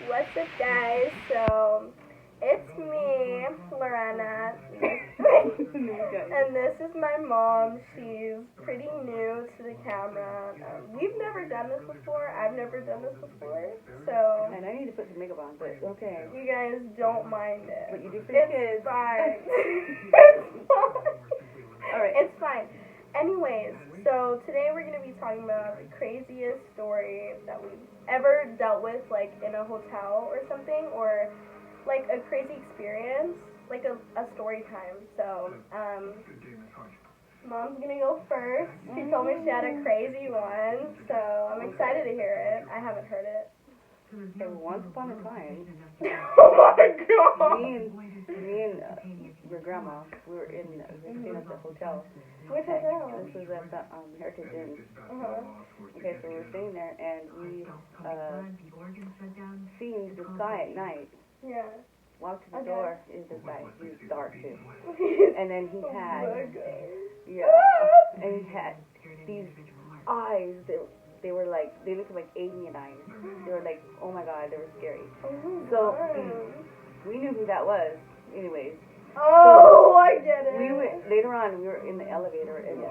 What's up, guys? So, it's me, Lorena, and this is my mom. She's pretty new to the camera. We've never done this before. I've never done this before, so. And I need to put some makeup on, but okay. You guys don't mind it. What you do for your kids. It's fine. It's fine. Alright. It's fine. Anyways, so today we're going to be talking about the craziest story that we've ever dealt with, like, in a hotel or something, or, like, a crazy experience, like a story time. So, Mom's going to go first. She told me she had a crazy one, so I'm excited to hear it. I haven't heard it. And once upon a time, Oh my god! me and your grandma, we were staying at the hotel. Which hotel? This was at the Heritage Inn. Uh-huh. Okay, so we were staying there, and we seen this guy at night. Yeah. Walked to the door, is this guy. He was dark too. And then he had, Oh my god. yeah, and he had these eyes that they were like, they looked like alien eyes. They were like, oh my god, they were scary. So we knew who that was. Anyways. Oh, I get it. We went, later on, we were in the elevator, and we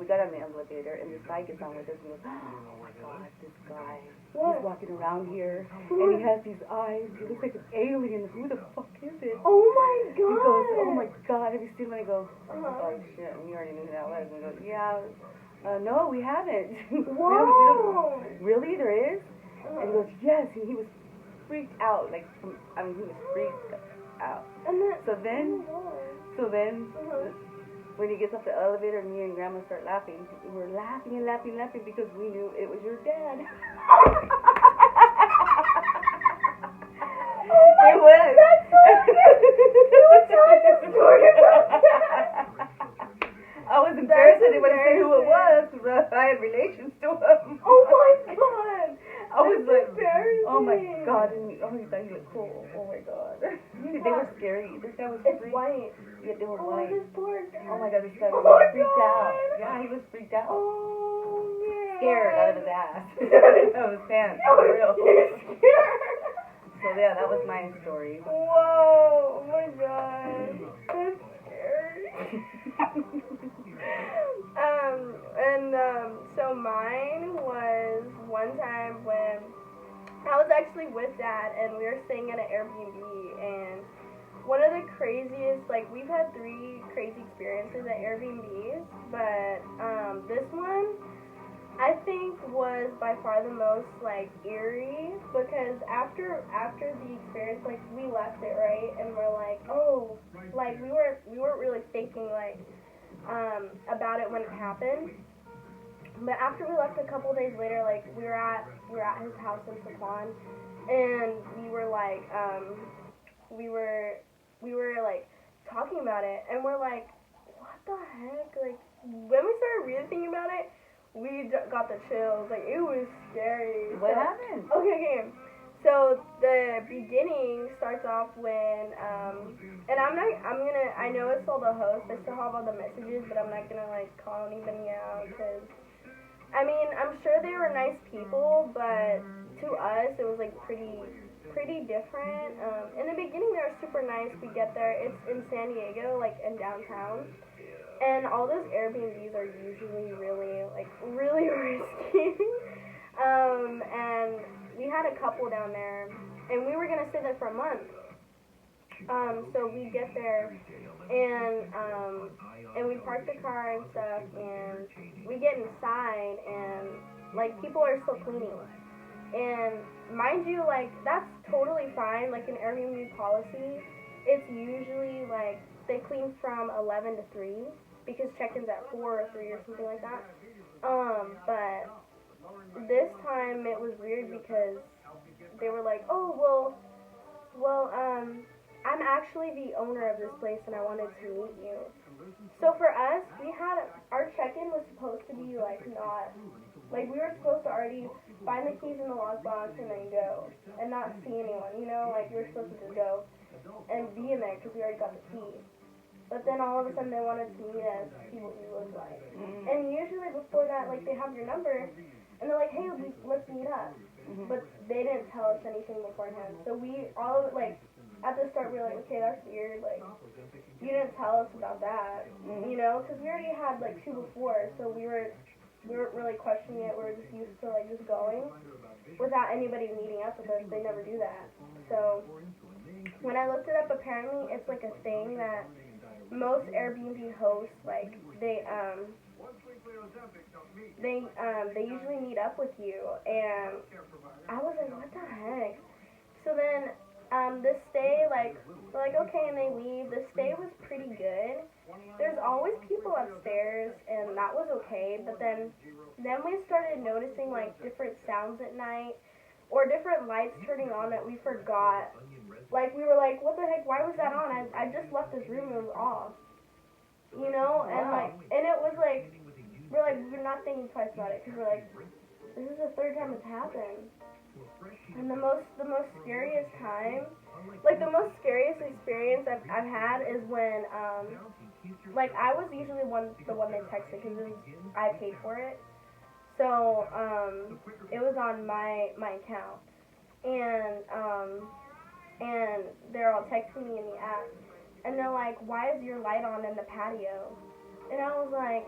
got on the elevator, and this guy gets on with us, and goes, oh my god, this guy, he's walking around here, and he has these eyes, he looks like an alien, who the fuck is it? Oh my god. He goes, oh my god, have you seen him? And I go, oh shit, and we already knew who that was, and we go, yeah, no, we haven't. Whoa. Really, there is? And he goes, yes, and he was freaked out, like, he was freaked out. And So then, when he gets off the elevator, me and Grandma start laughing. We're laughing and laughing and laughing because we knew it was your dad. It was. That's so cute. You were telling a story about that. I was embarrassed I didn't want to say who it was because I had relations to him. Oh my god. I was like, embarrassing. oh my god, and he thought he looked cool. Oh my god. They were scary. This guy was It's freaked. white. Yeah, they were Oh, white. this poor guy. Oh my god, this guy was Oh my freaked god. out. Yeah, he was freaked out. Oh man. Scared out of his ass. Out of his pants. For real. So yeah, that was my story. Whoa. Oh my god. That's scary. So mine was one time when I was actually with Dad and we were staying at an Airbnb, and one of the craziest, like, we've had 3 crazy experiences at Airbnbs, but this one I think was by far the most, like, eerie, because after the experience, like, we left it, right, and we're like, oh, like, we weren't really thinking, like, about it when it happened. But after we left, a couple days later, like, we were at his house in Saquon, and we were like, we were like talking about it, and we're like, what the heck? Like, when we started really thinking about it, we got the chills. Like, it was scary. What happened? Okay. So the beginning starts off when, and I know it's all the host. I still have all the messages, but I'm not gonna, like, call anybody out, because, I mean, I'm sure they were nice people, but to us, it was, like, pretty different. In the beginning, they were super nice. We get there. It's in San Diego, like, in downtown. And all those Airbnbs are usually really risky. And we had a couple down there, and we were going to stay there for a month. So we get there, and we park the car and stuff, and we get inside, and, like, people are still cleaning. And mind you, like, that's totally fine. Like, in Airbnb policy, it's usually, like, they clean from 11 to 3, because check-in's at 4 or 3 or something like that. But this time it was weird because they were like, oh, well, I'm actually the owner of this place and I wanted to meet you. So for us, our check-in was supposed to be, like, not, like, we were supposed to already find the keys in the lockbox and then go, and not see anyone, you know, like, we were supposed to just go and be in there because we already got the key. But then all of a sudden they wanted to meet us, see what we looked like. And usually before that, like, they have your number, and they're like, hey, let's meet up. but they didn't tell us anything beforehand. So we all like at the start we were like, okay, that's weird. Like you didn't tell us about that, you know, because we already had like 2 before, so we weren't really questioning it. We were just used to like just going without anybody meeting up with us. They never do that. So when I looked it up, apparently it's like a thing that most Airbnb hosts like they usually meet up with you, and I was like, what the heck? So then the stay, like we're like, okay, and they leave. The stay was pretty good. There's always people upstairs, and that was okay. But then we started noticing like different sounds at night, or different lights turning on that we forgot. Like we were like, what the heck? Why was that on? I just left this room. It was off. You know, and like, and it was like, we're not thinking twice about it, because we're like, this is the 3rd time it's happened. And the most scariest time, like the most scariest experience I've had is when, like I was usually the one they texted, because I paid for it. So, it was on my account. And they're all texting me in the app. And they're like, why is your light on in the patio? And I was like,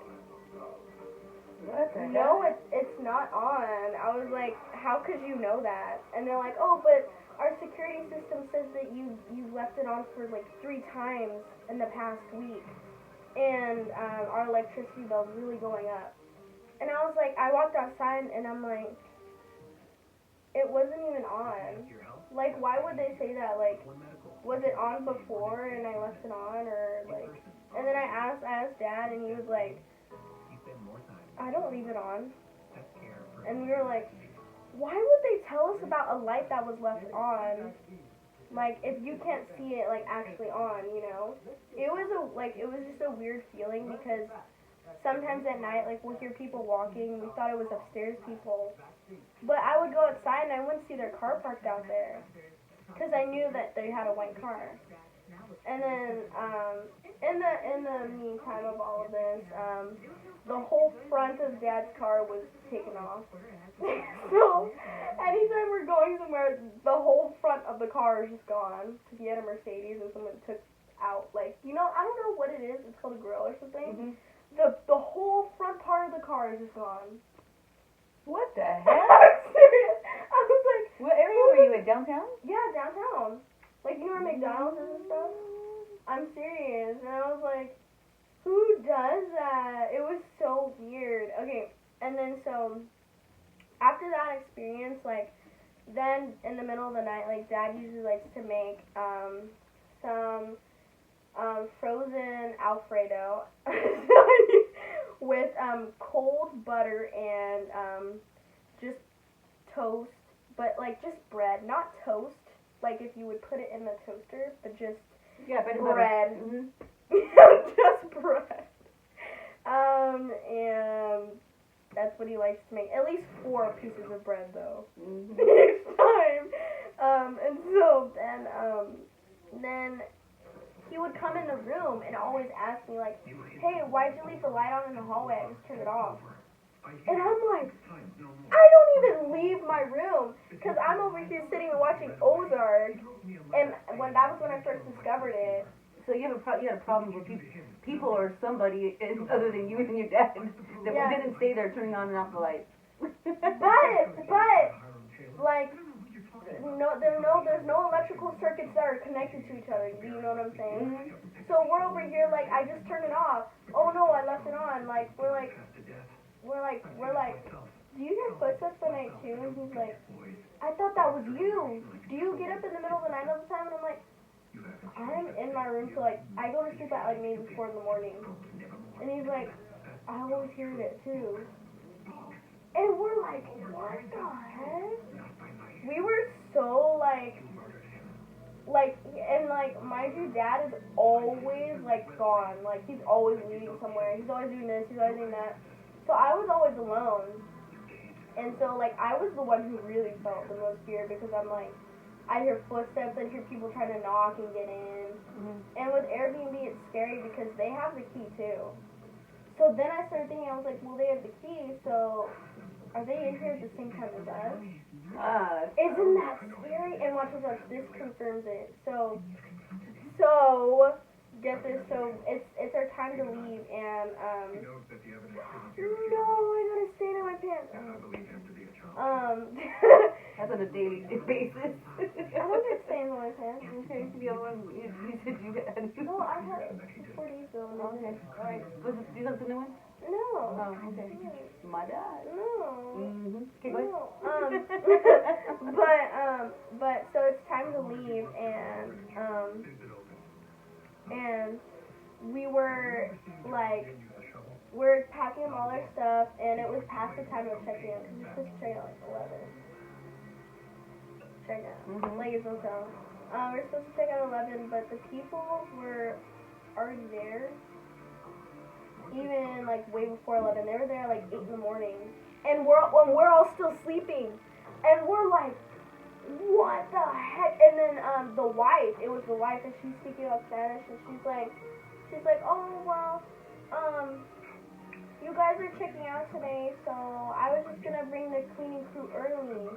what the no, heck? it's not on. I was like, how could you know that? And they're like, oh, but our security system says that you left it on for like 3 times in the past week. And our electricity bill's really going up. And I was like, I walked outside and I'm like, it wasn't even on. Like, why would they say that? Like, was it on before and I left it on, or like? And then I asked Dad, and he was like, I don't leave it on. And we were like, why would they tell us about a light that was left on? Like, if you can't see it like actually on, you know? It was just a weird feeling, because sometimes at night, like, we'll hear people walking. We thought it was upstairs people. But I would go outside and I wouldn't see their car parked out there, because I knew that they had a white car. And then, in the meantime of all of this, the whole front of Dad's car was taken off. So, anytime we're going somewhere, the whole front of the car is just gone, because he had a Mercedes and someone took out, like, you know, I don't know what it is. It's called a grill or something. The whole front part of the car is just gone. What the heck? I'm serious. I was like, what area were you in? Downtown? Yeah, downtown. Like, you know where McDonald's is and stuff? I'm serious. And I was like, who does that? It was so weird. Okay, and then so, after that experience, like, then in the middle of the night, like, Dad usually likes to make some frozen Alfredo with cold butter and just toast, but like just bread, not toast, like if you would put it in the toaster, but just bread. Just bread. And that's what he likes to make. At least 4 pieces of bread though. Each time. And so then he would come in the room and always ask me, like, hey, why'd you leave the light on in the hallway? I just turned it off. And I'm like, I don't even leave my room, because I'm over here sitting and watching Ozark, and that was when I first discovered it. So you had a problem with people or somebody other than you and your dad that didn't stay there turning on and off the lights. But, like, there's no electrical circuits that are connected to each other. Do you know what I'm saying? So we're over here like, I just turned it off. Oh no, I left it on. Like we're like, do you hear footsteps at night too? And he's like, I thought that was you. Do you get up in the middle of the night all the time? And I'm like, I'm in my room till like, I go to sleep at like maybe 4 in the morning. And he's like, I always hear it too. And we're like, what the heck? We were so like, and like, mind you, Dad is always like gone. Like, he's always leaving somewhere. He's always doing this, he's always doing that. So I was always alone. And so like, I was the one who really felt the most fear, because I'm like, I hear footsteps, I hear people trying to knock and get in. And with Airbnb, it's scary because they have the key too. So then I started thinking, I was like, well, they have the key, so are they in here at the same time as us? Ah. Isn't that scary? And watch, this confirms it. So, get this. So it's our time to leave, and no, I gotta stay in my pants. That's on a daily basis. I don't get stains on my pants. Okay, the other one, you said you had. No, I had it 4 days ago. Okay, alright. Was it, these are the new ones? No. Oh, okay. My dad. No. Mm-hmm. Okay, go ahead. No. But so it's time to leave, and we were like, we're packing up all our stuff, and it was past the time of checking out, because we're supposed to check out like 11. Check out. Like it's hotel. We're supposed to check out 11, but the people were already there. Even like way before 11, they were there like 8 in the morning, and we're all still sleeping, and we're like, what the heck? And then it was the wife, and she's speaking up Spanish, and she's like, oh well, you guys are checking out today, so I was just gonna bring the cleaning crew early,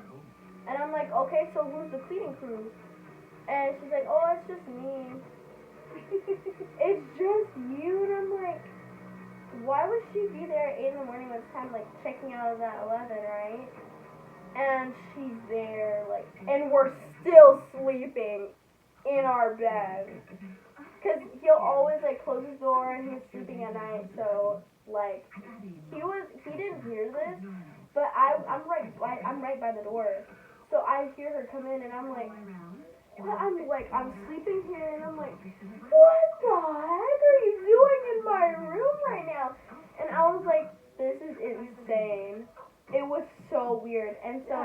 and I'm like, okay, so who's the cleaning crew? And she's like, oh, it's just me. It's just you, and I'm like, why would she be there at 8 in the morning when it's time, like, checking out at 11, right? And she's there, like, and we're still sleeping in our bed. Because he'll always, like, close his door, and he's sleeping at night, so, like, he didn't hear this, but I'm right by the door. So I hear her come in, and I'm like, I'm sleeping here, and I'm like, what the heck are you doing in my room right now? And I was like, this is insane. It was so weird. And so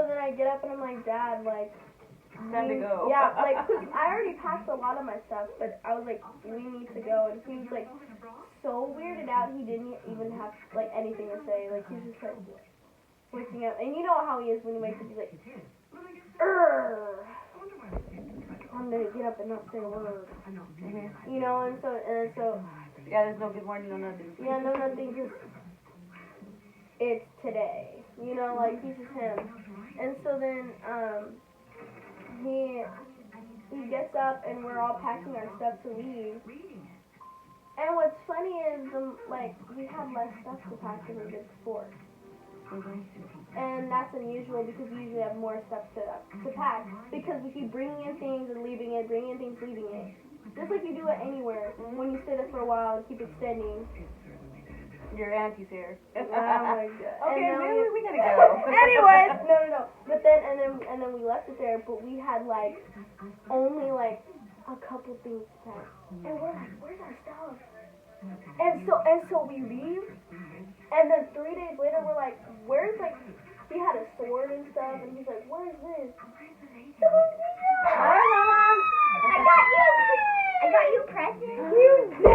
then I get up, and I'm like, Dad, like, time to go. Yeah, like, cause I already packed a lot of my stuff, but I was like, we need to go. And he was like, so weirded out, he didn't even have like anything to say. Like, he's just like waking up, and you know how he is when he wakes up. He's like, I'm gonna get up and not say a word. You know, and so. Yeah, there's no good morning, no nothing. Yeah, no nothing. Just it's today. You know, like he's just him. And so then he gets up, and we're all packing our stuff to leave. And what's funny is like we had less stuff to pack than we did before. And that's unusual, because we usually have more stuff to pack, because we keep bringing in things and leaving it, bringing in things, leaving it. Just like you do it anywhere, when you stay there for a while and keep extending. Your auntie's here. Oh my god. Okay, we gotta go. Anyways, no. But then we left it there, but we had like only like a couple things to pack. And we're like, where's our stuff? And so we leave, and then 3 days later we're like, where's, like, he had a sword and stuff, and he's like, where's this? Sophia! Hi, Mom! I got you a present. You did?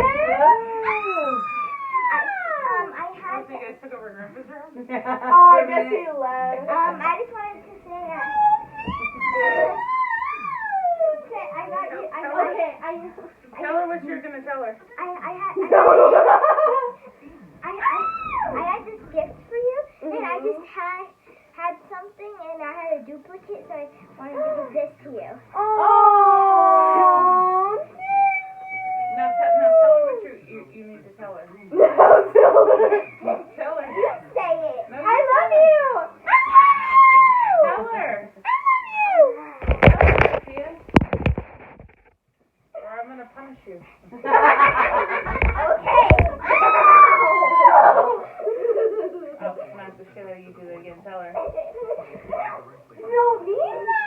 I had. So you guys took over Grandpa's room? Oh, I guess he left. I just wanted to say that. I got you. Tell her what you're gonna tell her. I had this gift for you, and I just had something, and I had a duplicate, so I wanted to give this to you. Oh, Now tell her what you need to tell her. Tell her. You say it. No, I love you. Tell her. Sophia. Or I'm gonna punish you. Okay. I'll smack the shit out of you do it again. Tell her. Novena!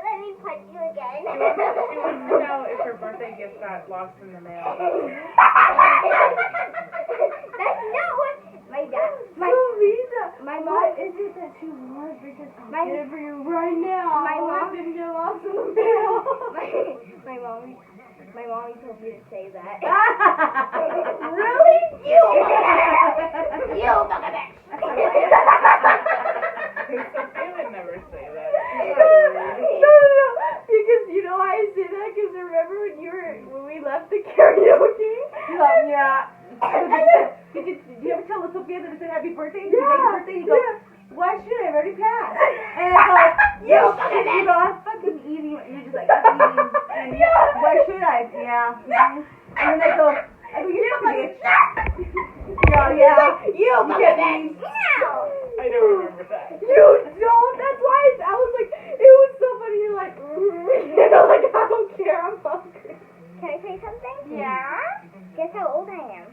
Let me punch you again. She wants to know if her birthday gift got lost in the mail. That's not what my dad. My mom. What is it that you want? Because I'm getting it for you right now. My mom didn't get lost in the mail. My mommy told me to say that. Really? You Sophia would never say that. No. Because you know why I say that? Because remember when we left the karaoke? Yeah. Did you ever tell Sophia that it said happy birthday? You go, I'm fucking eating. You're just like, I'm eating. And why should I? Yeah. And then I go, you bitch. Yeah. You bitch. I don't remember that. You don't? That's why I was like, it was so funny. You're like, you know, like, I don't care. I'm hungry. Can I say something? Yeah? Guess how old I am?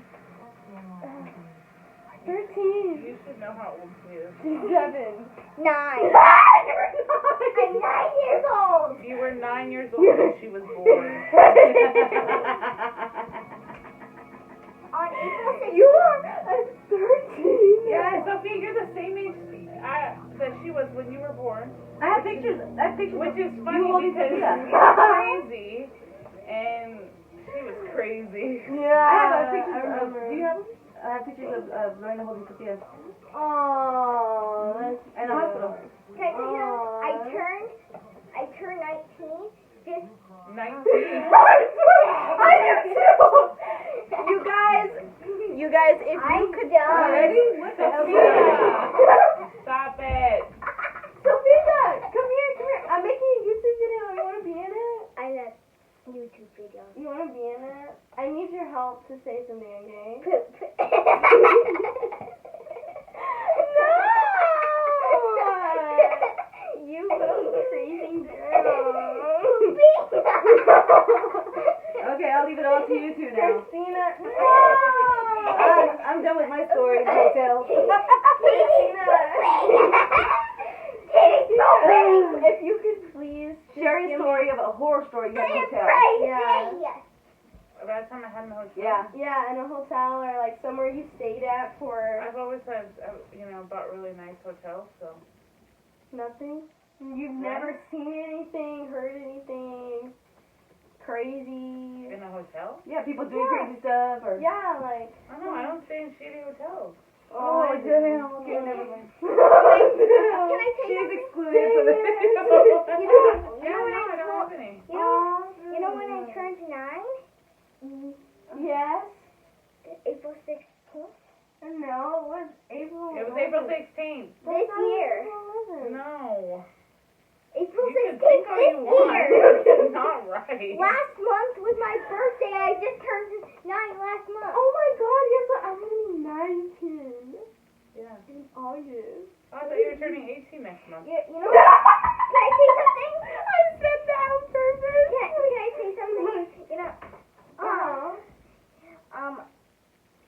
13. You should know how old she is. 7. 9. I'm 9 years old. You were 9 years old when she was born. On April 6th. You are 13. Yeah, Sophia, you're the same age that she was when you were born. I have pictures. Which is funny holding because Sophia. you were crazy and she was crazy. Yeah. I have pictures of, do you have them? I have pictures of Lorena holding Sophia. Oh, that's In the hospital. Can I tell you something? I turned 19 this 19. I do too. You guys, if you could Already? What the hell? Stop it. Sophia, come here. I'm making a YouTube video. You want to be in it? I love YouTube videos. You want to be in it? I need your help to say something, okay? Poop. No! You little crazy girl. Okay, I'll leave it all to you two now. Christina. I'm done with my story in the hotel. Christina. If you could please Share your story of a horror story you had in the hotel. Yeah. Last time I had in the hotel. Yeah. Yeah, in a hotel or like somewhere you stayed at for I've always had, bought really nice hotels, so. nothing. You've never seen anything, heard anything crazy. In a hotel? Yeah, people doing crazy stuff or. Yeah, like. I don't know, I don't stay in shitty hotels. Oh, I damn. Okay, never mind. Can I say She's something? excluded from the video. You know when I I don't have any. you know when I turned 9? Yes. April 16th? No, it was April. It was April 16th. This year. No. April You can 16th think all you this want. year. It's not right. Last month was my birthday. I just turned 9 last month. Oh my god, yes, I'm gonna be 19 Yeah. in August. I thought you were turning 18 next month. You know what? Can I say something? I said that on purpose. Can I say something? You know,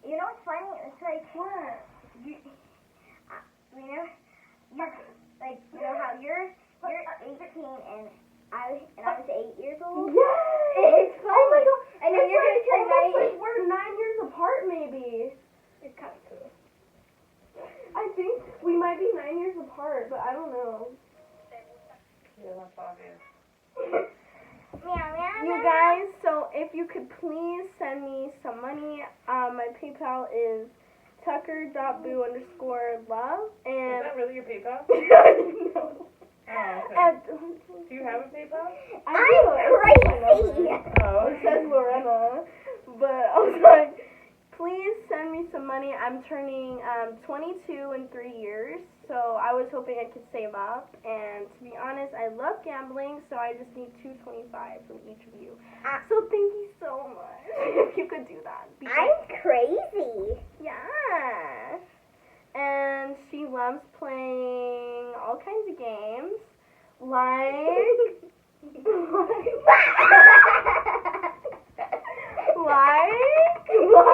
you know what's funny? It's like, What? you know, how you're 18 and I was 8 years old. Yes! It's funny. Oh my god. And then you're gonna turn almost 9. like we're 9 years apart, maybe. It's kind of cool. I think we might be 9 years apart, but I don't know. Yeah, that's obvious. You guys, so if you could please send me some money, my PayPal is tucker.boo_love, Is and that really your PayPal? no. Oh, okay. And, Do you have a PayPal? I do. crazy. Oh, It says Lorena, but I was like, please send me some money. I'm turning 22 in 3 years, so I was hoping I could save up. And to be honest, I love gambling, so I just need $225 from each of you. So thank you so much if you could do that. I'm crazy. Yeah. And she loves playing all kinds of games, like like what?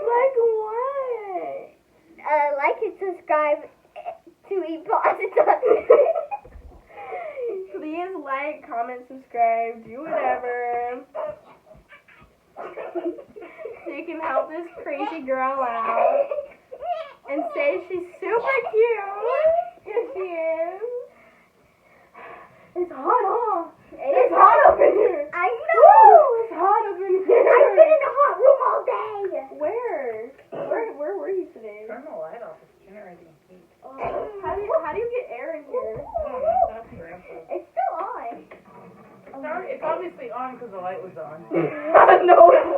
Like what? Like and subscribe to Eat Positive. Please like, comment, subscribe, do whatever. So you can help this crazy girl out. And say she's super cute. Yes, she is. It's hot, huh? It's hot up in here. I know. Woo, it's hot up in here. I've been in a hot room all day. Where? Where were you today? turn the light off. It's generating heat. How do you get air in here? That's grandpa. It's still on. Sorry, it's obviously on because the light was on. No, it's